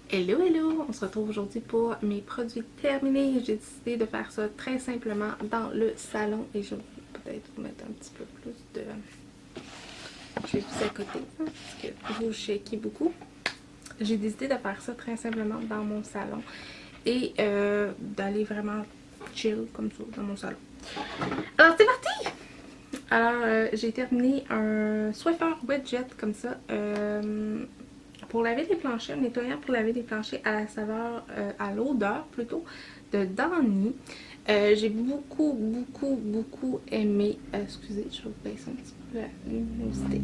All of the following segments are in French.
Hello, hello! On se retrouve aujourd'hui pour mes produits terminés. J'ai décidé de faire ça très simplement dans le salon et je vais peut-être vous mettre un petit peu plus de... Je vais vous accoter parce que vous shakez beaucoup. J'ai décidé de faire ça très simplement dans mon salon et d'aller vraiment chill comme ça dans mon salon. Alors c'est parti! Alors j'ai terminé un Swiffer Widget comme ça. Pour laver les planchers, un nettoyant pour laver les planchers à la saveur, à l'odeur plutôt, de Downy. J'ai beaucoup aimé. Excusez, je vais vous baisser un petit peu la luminosité.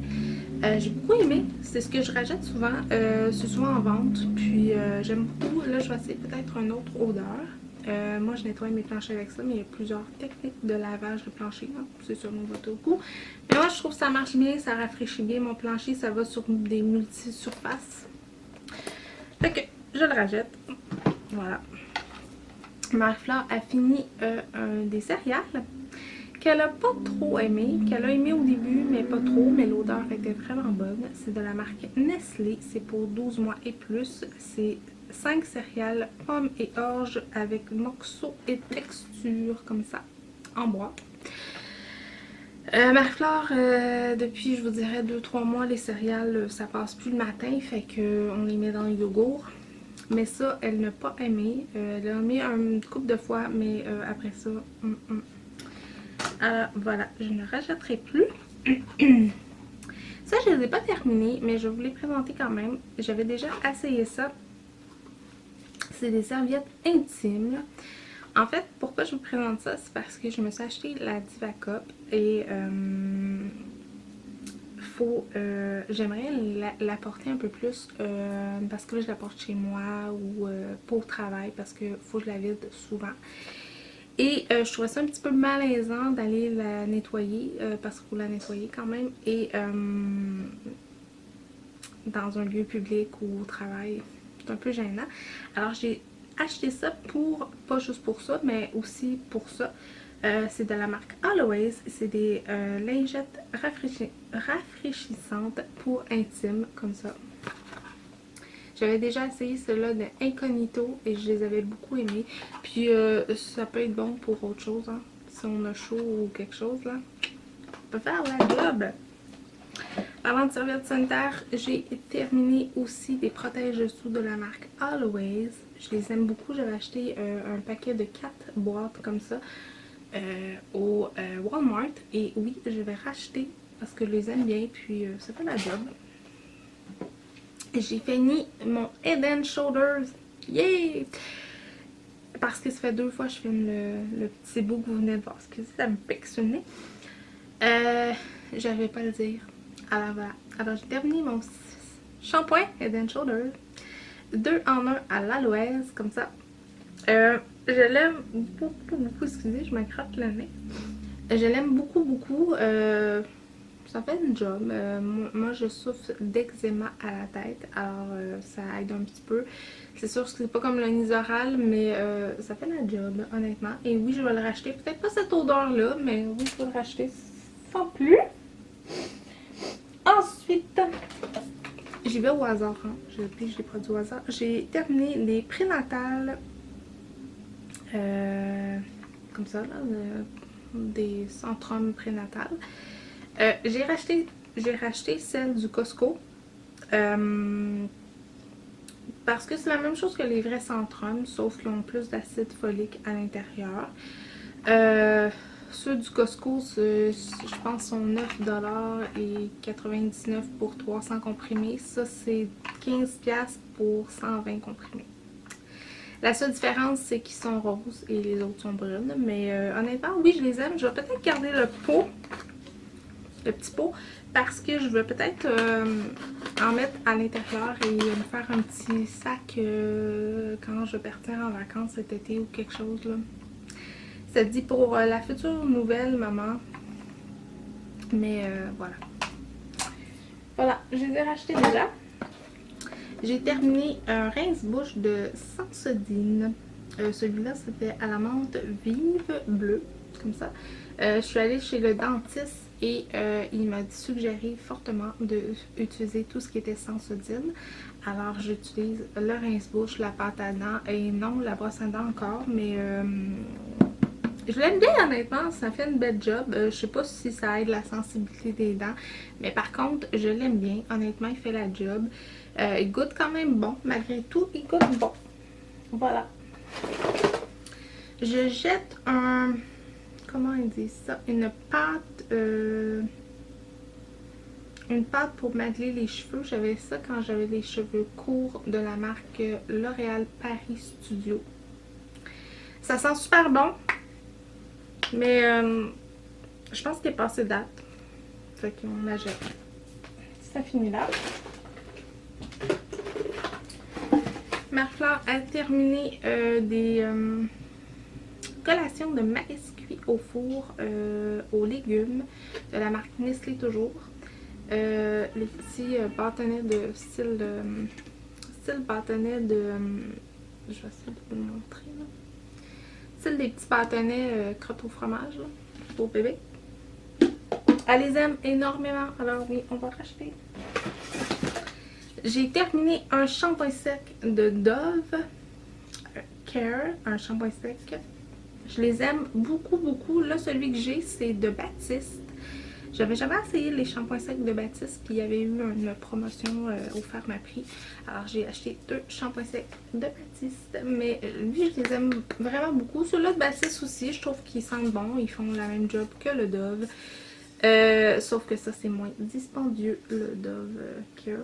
J'ai beaucoup aimé. C'est ce que je rachète souvent. C'est souvent en vente. Puis j'aime beaucoup. Là, je vais essayer peut-être une autre odeur. Moi, je nettoie mes planchers avec ça, mais il y a plusieurs techniques de lavage de plancher. Hein. C'est selon votre goût. Mais moi, je trouve que ça marche bien, ça rafraîchit bien mon plancher. Ça va sur des multi-surfaces. Fait que je le rachète. Voilà. Marie-Fleur a fini des céréales qu'elle a pas trop aimé, qu'elle a aimé au début, mais pas trop, mais l'odeur était vraiment bonne. C'est de la marque Nestlé, c'est pour 12 mois et plus. C'est 5 céréales, pommes et orge avec morceaux et texture comme ça, en boîte. Marie-Fleur, depuis je vous dirais 2-3 mois, les céréales, ça passe plus le matin, fait qu'on les met dans le yogourt. Mais ça, elle n'a pas aimé. Elle a mis une couple de fois, mais après ça, Alors voilà, je ne rachèterai plus. Ça, je ne les ai pas terminés, mais je vais vous les présenter quand même. J'avais déjà essayé ça. C'est des serviettes intimes. En fait, pourquoi je vous présente ça? C'est parce que je me suis acheté la Diva Cup et j'aimerais la porter un peu plus parce que là, je la porte chez moi ou pour travail parce que faut que je la vide souvent. Et je trouvais ça un petit peu malaisant d'aller la nettoyer parce qu'il faut la nettoyer quand même et dans un lieu public ou au travail, c'est un peu gênant. Alors j'ai acheté ça pour, pas juste pour ça, mais aussi pour ça. C'est de la marque Always, c'est des lingettes rafraîchissantes pour intime, comme ça. J'avais déjà essayé ceux-là de Incognito et je les avais beaucoup aimés. Puis ça peut être bon pour autre chose, hein. Si on a chaud ou quelque chose, là, on peut faire la job. Parlant de serviettes sanitaires, j'ai terminé aussi des protège-dessous de la marque Always. Je les aime beaucoup. J'avais acheté un paquet de 4 boîtes comme ça au Walmart. Et oui, je vais racheter parce que je les aime bien. Puis ça fait la job. J'ai fini mon Head & Shoulders. Yay! Parce que ça fait 2 fois que je filme le petit bout que vous venez de voir. Excusez, ça me pique sur le nez. J'avais pas à le dire. Alors voilà. Alors j'ai terminé mon shampoing Head & Shoulders. 2 en 1 à l'aloès, comme ça. Je l'aime beaucoup. Excusez, je me gratte le nez. Je l'aime beaucoup. Ça fait une job. Moi, je souffre d'eczéma à la tête, alors ça aide un petit peu. C'est sûr que c'est pas comme le Nizoral, mais ça fait la job, honnêtement. Et oui, je vais le racheter. Peut-être pas cette odeur-là, mais oui, je vais le racheter sans plus. Ensuite, j'y vais au hasard. Hein. Je pige les produits au hasard. J'ai terminé les prénatales. Comme ça, là, des centrums prénatales. J'ai racheté celle du Costco parce que c'est la même chose que les vrais centrums, sauf qu'ils ont plus d'acide folique à l'intérieur. Ceux du Costco, je pense, sont 9,99$ pour 300 comprimés. Ça, c'est 15$ pour 120 comprimés. La seule différence, c'est qu'ils sont roses et les autres sont brunes. Mais honnêtement, oui, je les aime. Je vais peut-être garder le petit pot, parce que je veux peut-être en mettre à l'intérieur et me faire un petit sac quand je vais partir en vacances cet été ou quelque chose là. Ça dit pour la future nouvelle maman. Mais voilà. Voilà, je les ai rachetés déjà. J'ai terminé un rince-bouche de Sensodyne. Celui-là, c'était à la menthe vive bleue, comme ça. Je suis allée chez le dentiste et il m'a suggéré fortement d'utiliser tout ce qui était Sensodyne. Alors j'utilise le rince-bouche, la pâte à dents et non la brosse à dents encore, mais je l'aime bien honnêtement, ça fait une belle job. Je sais pas si ça aide la sensibilité des dents, mais par contre je l'aime bien, honnêtement il fait la job. Il goûte quand même bon, malgré tout il goûte bon. Voilà. Je jette un... comment ils disent ça? Une pâte pour m'atteler les cheveux. J'avais ça quand j'avais les cheveux courts de la marque L'Oréal Paris Studio. Ça sent super bon, mais je pense qu'il est passé date. Fait qu'on la jette. Ça finit là. Marie-Flore a terminé des collations de maïs cuit au four aux légumes de la marque Nestlé toujours. Les petits bâtonnets de style bâtonnet de... je vais essayer de vous le montrer là. Style des petits bâtonnets crottes au fromage là, pour bébé. Elle les aime énormément, alors oui, on va racheter. J'ai terminé un shampoing sec de Dove Care, un shampoing sec. Je les aime beaucoup, beaucoup. Là, celui que j'ai, c'est de Baptiste. J'avais jamais essayé les shampoings secs de Baptiste, puis il y avait eu une promotion offerte à prix. Alors, j'ai acheté 2 shampoings secs de Baptiste. Mais lui, je les aime vraiment beaucoup. Ceux-là de Baptiste aussi, je trouve qu'ils sentent bon. Ils font la même job que le Dove. Sauf que ça, c'est moins dispendieux, le Dove Care.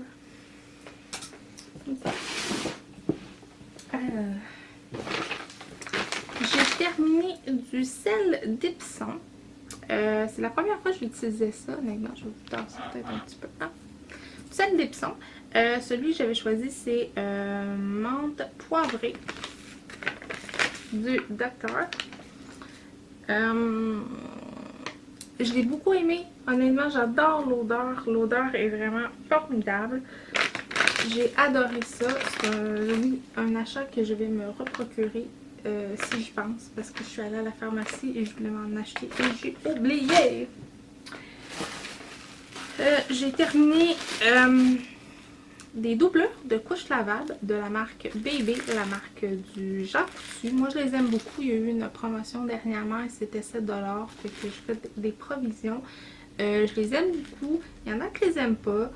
J'ai terminé du sel d'Epsom. C'est la première fois que j'utilisais ça. Honnêtement, je vais vous tasser peut-être un petit peu. Ah. Du sel d'Epsom. Celui que j'avais choisi, c'est menthe poivrée du Docteur. Je l'ai beaucoup aimé. Honnêtement, j'adore l'odeur. L'odeur est vraiment formidable. J'ai adoré ça. C'est un achat que je vais me reprocurer si je pense. Parce que je suis allée à la pharmacie et je voulais m'en acheter et j'ai oublié. J'ai terminé des doublures de couches lavables de la marque Bébé, la marque du Jean Coutu. Moi, je les aime beaucoup. Il y a eu une promotion dernièrement et c'était 7 $. Fait que je fais des provisions. Je les aime beaucoup. Il y en a qui les aiment pas.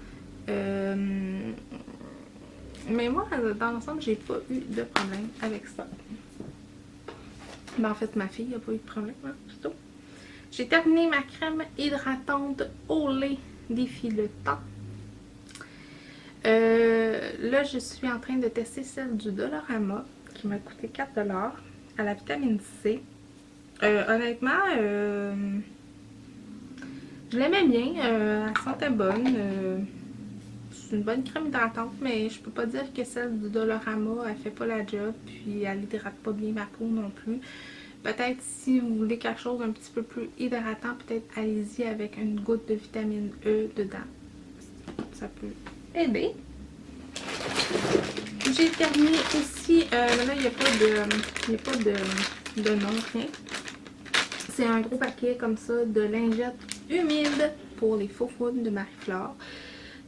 Mais moi, dans l'ensemble, j'ai pas eu de problème avec ça. Ben, en fait, ma fille n'a pas eu de problème, hein, plutôt. J'ai terminé ma crème hydratante au lait défi le temps. Là, je suis en train de tester celle du Dollarama qui m'a coûté 4 $ à la vitamine C. Honnêtement, je l'aimais bien. Elle sentait bonne. C'est une bonne crème hydratante, mais je peux pas dire que celle du Dollarama, elle fait pas la job, puis elle hydrate pas bien ma peau non plus. Peut-être si vous voulez quelque chose un petit peu plus hydratant, peut-être allez-y avec une goutte de vitamine E dedans. Ça peut aider. J'ai terminé aussi, là il n'y a pas de nom, rien. C'est un gros paquet comme ça de lingettes humides pour les faux faunes de Marie-Flore.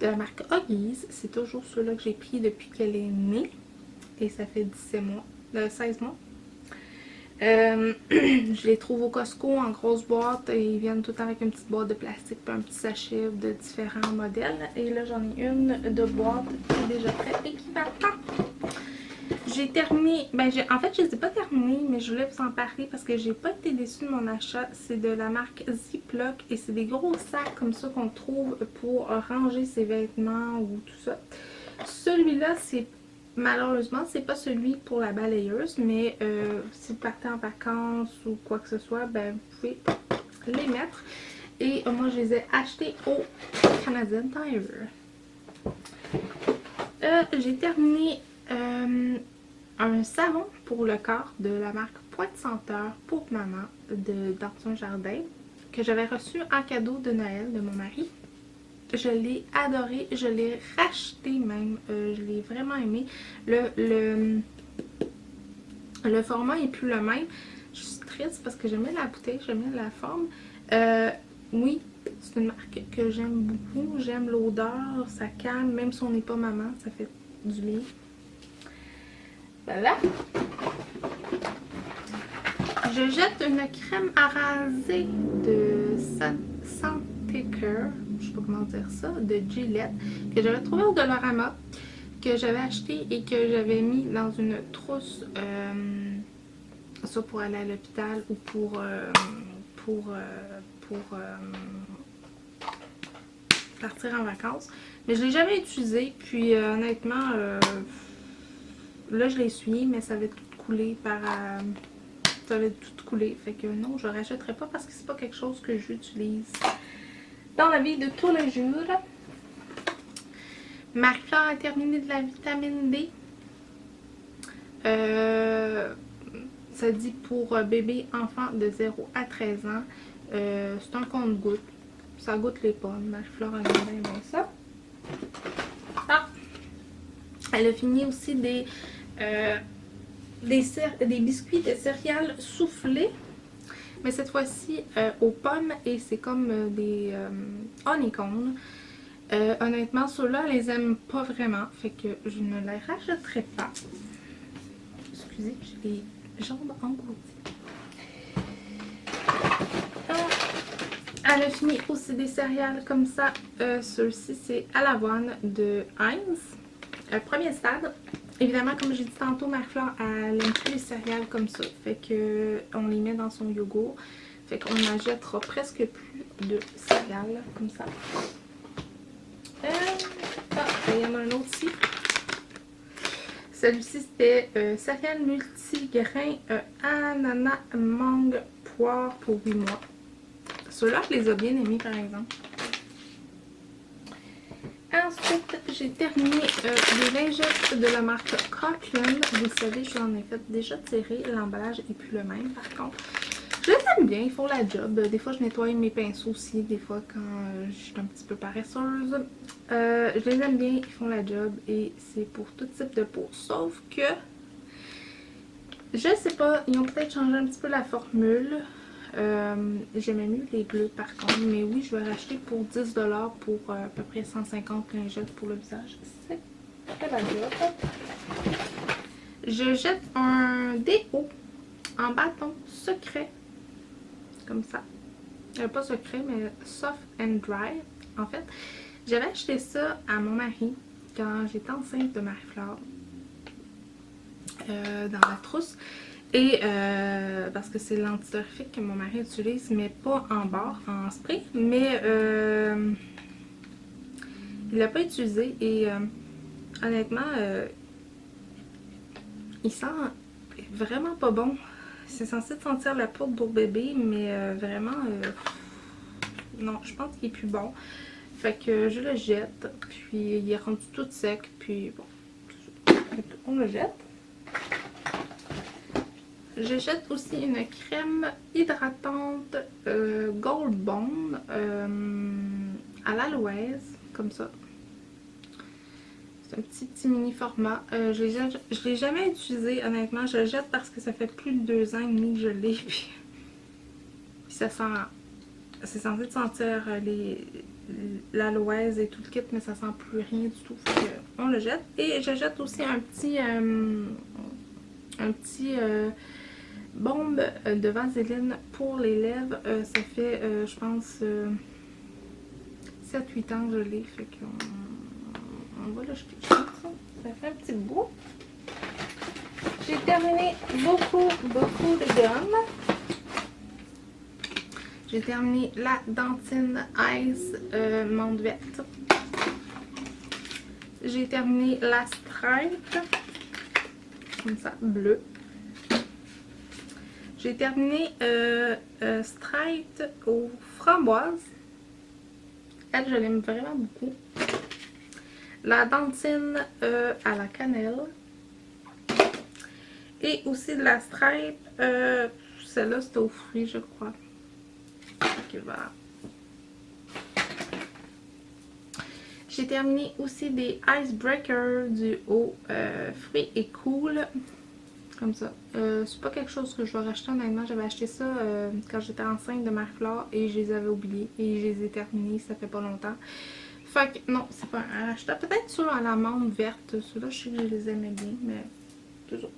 De la marque Huggies. C'est toujours ceux-là que j'ai pris depuis qu'elle est née. Et ça fait 16 mois. Je les trouve au Costco en grosse boîte. Et ils viennent tout le temps avec une petite boîte de plastique et un petit sachet de différents modèles. Et là, j'en ai une de boîte qui est déjà prête et qui m'attend. J'ai terminé, en fait je ne les ai pas terminés, mais je voulais vous en parler parce que j'ai pas été déçue de mon achat. C'est de la marque Ziploc et c'est des gros sacs comme ça qu'on trouve pour ranger ses vêtements ou tout ça. Celui-là, c'est malheureusement, c'est pas celui pour la balayeuse, mais si vous partez en vacances ou quoi que ce soit, ben vous pouvez les mettre. Et moi je les ai achetés au Canadian Tire. J'ai terminé un savon pour le corps de la marque Pointe Senteur pour maman dans son jardin que j'avais reçu en cadeau de Noël de mon mari. Je l'ai adoré, je l'ai racheté même, je l'ai vraiment aimé. Le format est plus le même. Je suis triste parce que j'aimais la bouteille, j'aimais la forme. Oui, C'est une marque que j'aime beaucoup. J'aime l'odeur, ça calme, même si on n'est pas maman, ça fait du bien. Voilà. Je jette une crème à raser de Santécare, je sais pas comment dire ça, de Gillette, que j'avais trouvé au Dollarama, que j'avais acheté et que j'avais mis dans une trousse, ça pour aller à l'hôpital ou pour partir en vacances. Mais je l'ai jamais utilisé, puis honnêtement, là je l'ai essuyé, mais ça avait tout coulé par... ça avait tout coulé, fait que non, je ne rachèterai pas parce que c'est pas quelque chose que j'utilise dans la vie de tous les jours. Marie-Claire a terminé de la vitamine D. Ça dit pour bébé enfant de 0 à 13 ans. C'est un compte-gouttes. Ça goûte les pommes. Marie-Claire aime bien ça. Ah! Elle a fini aussi des biscuits de céréales soufflés. Mais cette fois-ci aux pommes et c'est comme des honeycombs. Honnêtement, ceux-là, elle les aime pas vraiment. Fait que je ne les rachèterai pas. Excusez, j'ai les jambes englouties. Elle a fini aussi des céréales comme ça. Ceux-ci, c'est à l'avoine de Heinz. Premier stade. Évidemment, comme j'ai dit tantôt, Marie-Claire, elle aime plus les céréales comme ça. Fait que on les met dans son yogourt. Fait qu'on n'achètera presque plus de céréales comme ça. Il y en a un autre ici. Celui-ci, c'était céréales multigrains ananas, mangue, poire pour 8 mois. Ceux-là, je les ai bien aimés, par exemple. Ensuite, j'ai terminé les lingettes de la marque Cochran. Vous le savez, je l'en ai fait déjà tirer. L'emballage n'est plus le même, par contre. Je les aime bien, ils font la job. Des fois, je nettoie mes pinceaux aussi. Des fois, quand je suis un petit peu paresseuse. Je les aime bien, ils font la job. Et c'est pour tout type de peau. Sauf que, je sais pas, ils ont peut-être changé un petit peu la formule. J'aimais mieux les bleus par contre, mais oui, je vais racheter pour 10$ pour à peu près 150 lingettes pour le visage. C'est très la job. Je jette un déo en bâton secret, comme ça. Pas secret, mais soft and dry. En fait, j'avais acheté ça à mon mari quand j'étais enceinte de Marie-Claire dans la trousse. Et parce que c'est l'antidorifique que mon mari utilise, mais pas en barre, en spray. Mais il l'a pas utilisé et honnêtement, il sent vraiment pas bon. C'est censé sentir la poudre pour bébé, mais vraiment, non, je pense qu'il est plus bon. Fait que je le jette, puis il est rendu tout sec, puis bon, on le jette. Je jette aussi une crème hydratante Gold Bond à l'aloès, comme ça. C'est un petit mini format. Je l'ai jamais utilisé, honnêtement. Je le jette parce que ça fait plus de 2 ans et demi que je l'ai. Puis ça sent... C'est censé sentir l'aloès et tout le kit, mais ça sent plus rien du tout. On le jette. Et je jette aussi un petit bombe de vaseline pour les lèvres. Ça fait, je pense, 7-8 ans que je l'ai. Fait qu'on va le jeter. Ça fait un petit bout. J'ai terminé beaucoup de gomme. J'ai terminé la Dentine Ice menthe verte. J'ai terminé la Stripe, comme ça, bleu. J'ai terminé Stripe aux framboises. Elle, je l'aime vraiment beaucoup. La Dentine à la cannelle. Et aussi de la Stripe. Celle-là, c'était aux fruits, je crois. Ok, voilà. J'ai terminé aussi des Icebreakers du haut fruits et cool. Comme ça. C'est pas quelque chose que je vais racheter honnêtement. J'avais acheté ça quand j'étais enceinte de Marie-Flore et je les avais oubliés. Et je les ai terminés, ça fait pas longtemps. Fait que non, c'est pas un rachat. Peut-être ceux à l'amande verte. Ceux-là, je sais que je les aimais bien, mais toujours.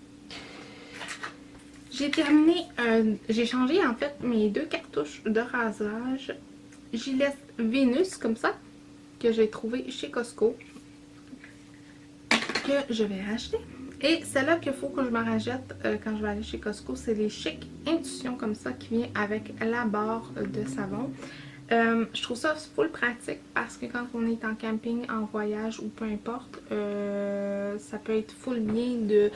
J'ai terminé, j'ai changé en fait mes 2 cartouches de rasage Gillette Venus comme ça, que j'ai trouvé chez Costco, que je vais racheter. Et celle-là qu'il faut que je me rachète quand je vais aller chez Costco, c'est les Chic Intuition comme ça qui vient avec la barre de savon. Je trouve ça full pratique parce que quand on est en camping, en voyage ou peu importe, ça peut être full bien de...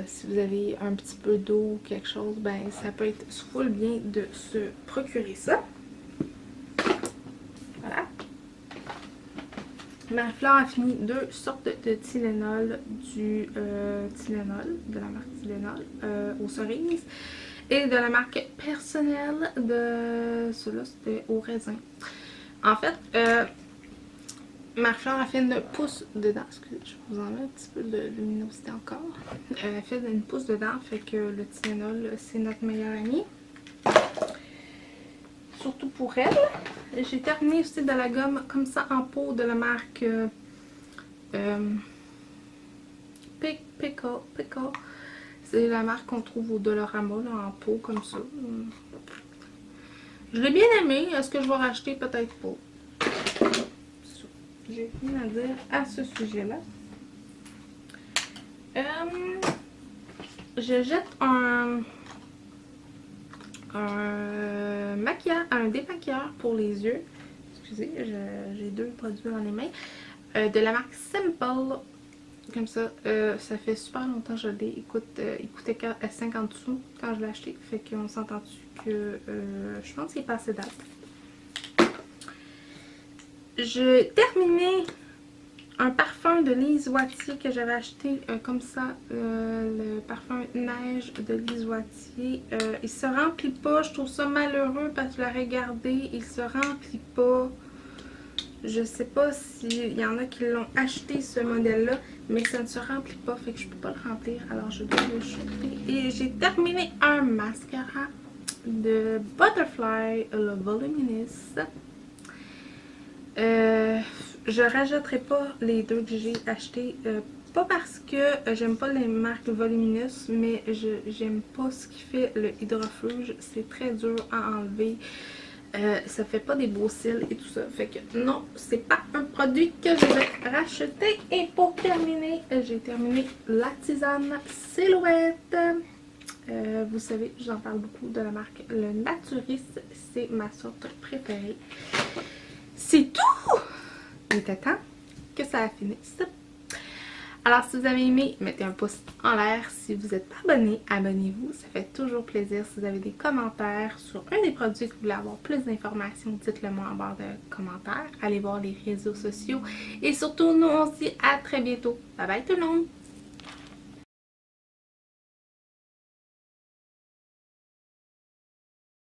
si vous avez un petit peu d'eau ou quelque chose, ben ça peut être full bien de se procurer ça. Voilà. Marie-Flore a fini 2 sortes de Tylenol, Tylenol, de la marque Tylenol, aux cerises, et de la marque personnelle de... Celui-là, c'était au raisin. En fait, Marie-Flore a fait une pousse dedans. Excusez, je vous en mets un petit peu de luminosité encore. Elle a fait une pousse dedans, fait que le Tylenol, c'est notre meilleur ami. Surtout pour elle. J'ai terminé aussi de la gomme comme ça en pot de la marque Pickle. C'est la marque qu'on trouve au Dollarama là, en pot comme ça. Je l'ai bien aimé. Est-ce que je vais racheter? Peut-être pas. J'ai rien à dire à ce sujet-là. Je jette un démaquilleur pour les yeux. Excusez, j'ai 2 produits dans les mains. De la marque Simple. Comme ça. Ça fait super longtemps que je l'ai. Il coûtait 50 sous quand je l'ai acheté. Fait qu'on s'entend-tu que je pense qu'il est passé date. J'ai terminé un parfum de Lise Wattier que j'avais acheté comme ça, le parfum neige de Lise Wattier. Il se remplit pas, je trouve ça malheureux parce que je l'ai regardé, il se remplit pas. Je sais pas s'il y en a qui l'ont acheté ce modèle là, mais ça ne se remplit pas, fait que je peux pas le remplir, alors je dois le jeter. Et j'ai terminé un mascara de Butterfly, le Voluminous. Je rajouterai pas les 2 que j'ai achetés. Pas parce que j'aime pas les marques volumineuses, mais j'aime pas ce qui fait le hydrofuge. C'est très dur à enlever. Ça fait pas des beaux cils et tout ça. Fait que non, c'est pas un produit que je vais racheter. Et pour terminer, j'ai terminé la tisane Silhouette. Vous savez, j'en parle beaucoup de la marque Le Naturiste. C'est ma sorte préférée. C'est tout! Il était temps que ça finisse. Alors, si vous avez aimé, mettez un pouce en l'air. Si vous n'êtes pas abonné, abonnez-vous. Ça fait toujours plaisir. Si vous avez des commentaires sur un des produits que vous voulez avoir plus d'informations, dites-le moi en barre de commentaires. Allez voir les réseaux sociaux. Et surtout, nous on se dit à très bientôt. Bye bye tout le monde!